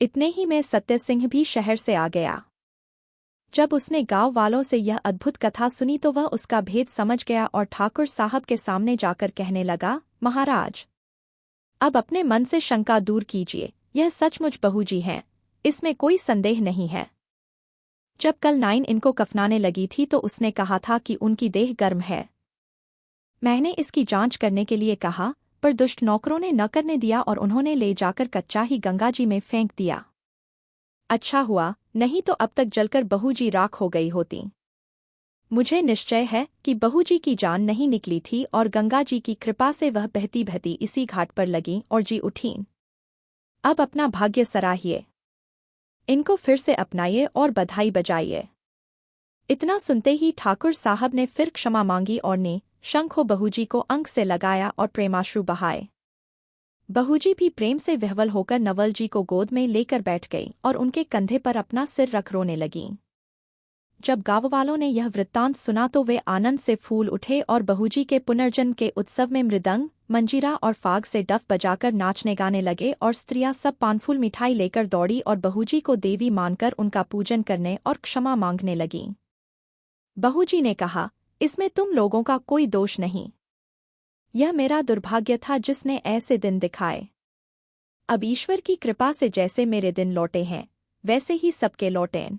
इतने ही में सत्य सिंह भी शहर से आ गया। जब उसने गांव वालों से यह अद्भुत कथा सुनी तो वह उसका भेद समझ गया और ठाकुर साहब के सामने जाकर कहने लगा, महाराज, अब अपने मन से शंका दूर कीजिए, यह सचमुच बहूजी हैं, इसमें कोई संदेह नहीं है। जब कल नाइन इनको कफनाने लगी थी तो उसने कहा था कि उनकी देह गर्म है। मैंने इसकी जांच करने के लिए कहा, पर दुष्ट नौकरों ने न करने दिया और उन्होंने ले जाकर कच्चा ही गंगाजी में फेंक दिया। अच्छा हुआ, नहीं तो अब तक जलकर बहूजी राख हो गई होती। मुझे निश्चय है कि बहूजी की जान नहीं निकली थी और गंगाजी की कृपा से वह बहती बहती इसी घाट पर लगीं और जी उठीं। अब अपना भाग्य सराहिए, इनको फिर से अपनाइए और बधाई बजाइए। इतना सुनते ही ठाकुर साहब ने फिर क्षमा मांगी और ने शंखो बहूजी को अंक से लगाया और प्रेमाश्रु बहाए। बहूजी भी प्रेम से विह्वल होकर नवल जी को गोद में लेकर बैठ गई और उनके कंधे पर अपना सिर रख रोने लगीं। जब गाँव वालों ने यह वृत्तांत सुना तो वे आनंद से फूल उठे और बहूजी के पुनर्जन्म के उत्सव में मृदंग, मंजीरा और फाग से डफ बजाकर नाचने गाने लगे और स्त्रियां सब पानफूल मिठाई लेकर दौड़ी और बहूजी को देवी मानकर उनका पूजन करने और क्षमा मांगने लगीं। बहूजी ने कहा, इसमें तुम लोगों का कोई दोष नहीं। यह मेरा दुर्भाग्य था जिसने ऐसे दिन दिखाए। अब ईश्वर की कृपा से जैसे मेरे दिन लौटे हैं वैसे ही सबके लौटें।